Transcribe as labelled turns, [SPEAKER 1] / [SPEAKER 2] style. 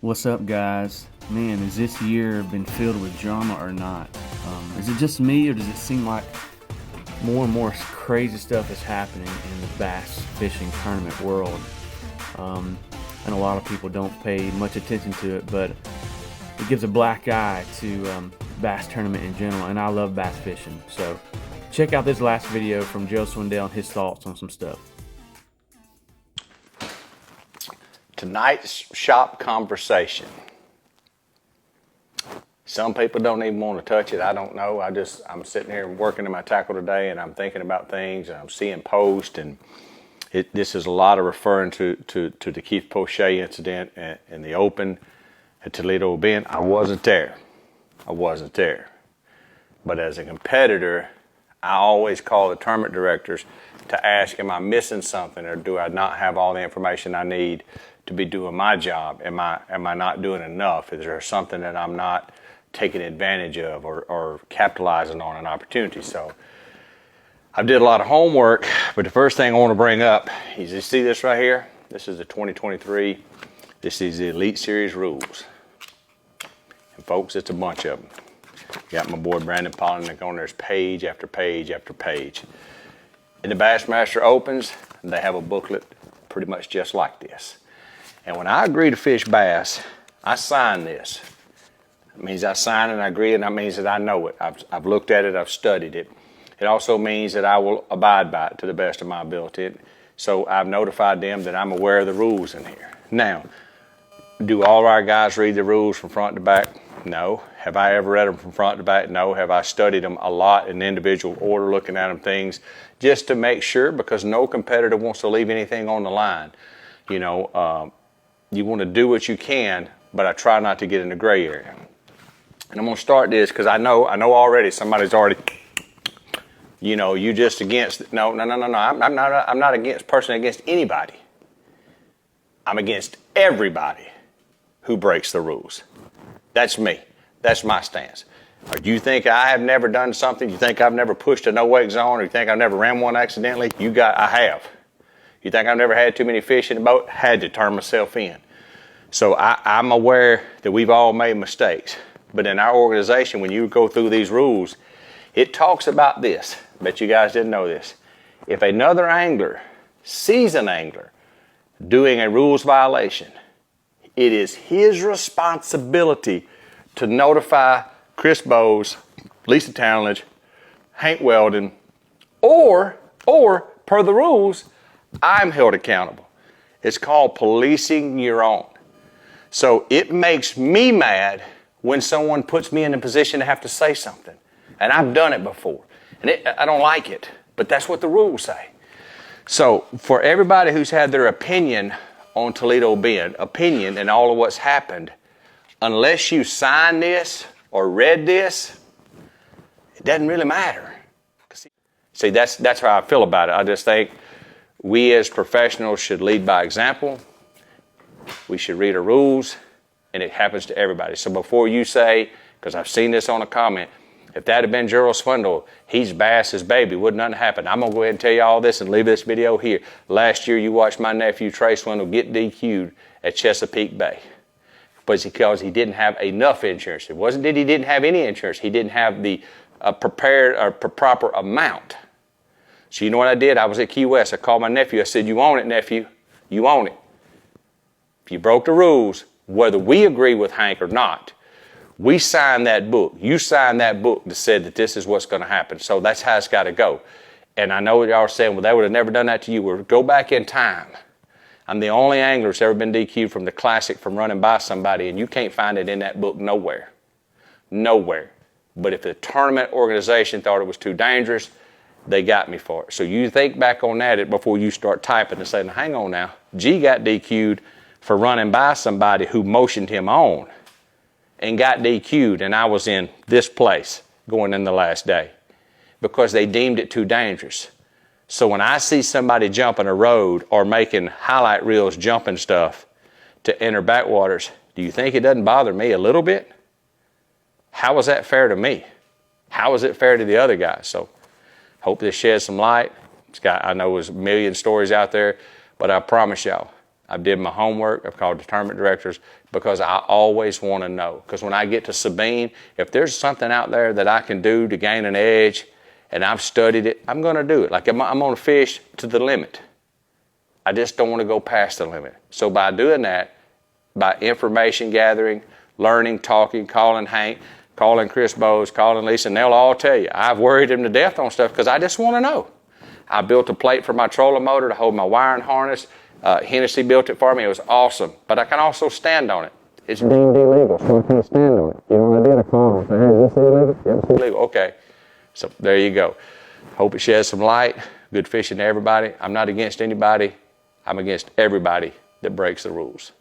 [SPEAKER 1] What's up, guys? Man, has this year been filled with drama or not? Is it just me, or does it seem like more and more crazy stuff is happening in the bass fishing tournament world? And a lot of people don't pay much attention to it, but it gives a black eye to bass tournament in general, and I love bass fishing. So check out this last video from Gerald Swindle and his thoughts on some stuff.
[SPEAKER 2] Tonight's shop conversation. Some people don't even want to touch it. I don't know. I'm sitting here working in my tackle today, and I'm thinking about things, and I'm seeing posts, and this is a lot of referring to the Keith Poche incident in the Open at Toledo Bend. I wasn't there. But as a competitor, I always call the tournament directors to ask, am I missing something, or do I not have all the information I need to be doing my job? Am I not doing enough? Is there something that I'm not taking advantage of or capitalizing on an opportunity? So I did a lot of homework, but the first thing I want to bring up is, you see this right here? This is the 2023. This is the Elite Series rules. And folks, it's a bunch of them. Got my boy Brandon Polinick on. There's page after page after page. In the Bassmaster Opens, they have a booklet pretty much just like this. And when I agree to fish bass, I sign this. It means I sign and I agree, and that means that I know it. I've looked at it, I've studied it. It also means that I will abide by it to the best of my ability. So I've notified them that I'm aware of the rules in here. Now, do all our guys read the rules from front to back? No. Have I ever read them from front to back? No. Have I studied them a lot in individual order, looking at them things, just to make sure, because no competitor wants to leave anything on the line. You know, you want to do what you can, but I try not to get in the gray area. And I'm going to start this because I know already somebody's already, you just against. No. I'm not personally against anybody. I'm against everybody who breaks the rules. That's me. That's my stance. Or do you think I have never done something? You think I've never pushed a no-wake zone? Or you think I've never ran one accidentally? I have. You think I've never had too many fish in the boat? Had to turn myself in. So I'm aware that we've all made mistakes. But in our organization, when you go through these rules, it talks about this. Bet you guys didn't know this. If another angler sees an angler doing a rules violation, it is his responsibility to notify Chris Bowes, Lisa Townledge, Hank Weldon, or per the rules, I'm held accountable. It's called policing your own. So it makes me mad when someone puts me in a position to have to say something. And I've done it before. And I don't like it, but that's what the rules say. So for everybody who's had their opinion on Toledo Bend, opinion and all of what's happened, unless you sign this or read this, it doesn't really matter. See, that's how I feel about it. I just think we as professionals should lead by example. We should read the rules, and it happens to everybody. So before you say, because I've seen this on a comment, if that had been Gerald Swindle, he's Bass's baby, wouldn't nothing happen. I'm going to go ahead and tell you all this and leave this video here. Last year, you watched my nephew Trey Swindle get DQ'd at Chesapeake Bay. But because he didn't have enough insurance. It wasn't that he didn't have any insurance. He didn't have the proper amount. So you know what I did? I was at Key West. I called my nephew. I said, you own it, nephew. You own it. If you broke the rules, whether we agree with Hank or not, we signed that book. You signed that book that said that this is what's going to happen. So that's how it's got to go. And I know y'all are saying, well, they would have never done that to you. Well, go back in time. I'm the only angler that's ever been DQ'd from the Classic from running by somebody, and you can't find it in that book nowhere. Nowhere. But if the tournament organization thought it was too dangerous, they got me for it. So you think back on that before you start typing and saying, hang on now, G got DQ'd for running by somebody who motioned him on and got DQ'd, and I was in this place going in the last day because they deemed it too dangerous. So when I see somebody jumping a road or making highlight reels jumping stuff to enter backwaters, do you think it doesn't bother me a little bit? How is that fair to me? How is it fair to the other guys? So hope this sheds some light. I know there's a million stories out there, but I promise y'all, I've did my homework. I've called the tournament directors because I always want to know. Because when I get to Sabine, if there's something out there that I can do to gain an edge and I've studied it, I'm going to do it. Like I'm going to fish to the limit. I just don't want to go past the limit. So by doing that, by information gathering, learning, talking, calling Hank, calling Chris Bowes, calling Lisa, and they'll all tell you, I've worried them to death on stuff because I just want to know. I built a plate for my trolling motor to hold my wiring harness. Hennessy built it for me. It was awesome. But I can also stand on it. It's deemed illegal, so I can't stand on it. You know what I did? I called them. Hey, is this illegal? Yeah, it's illegal. Okay. So there you go. Hope it sheds some light. Good fishing to everybody. I'm not against anybody. I'm against everybody that breaks the rules.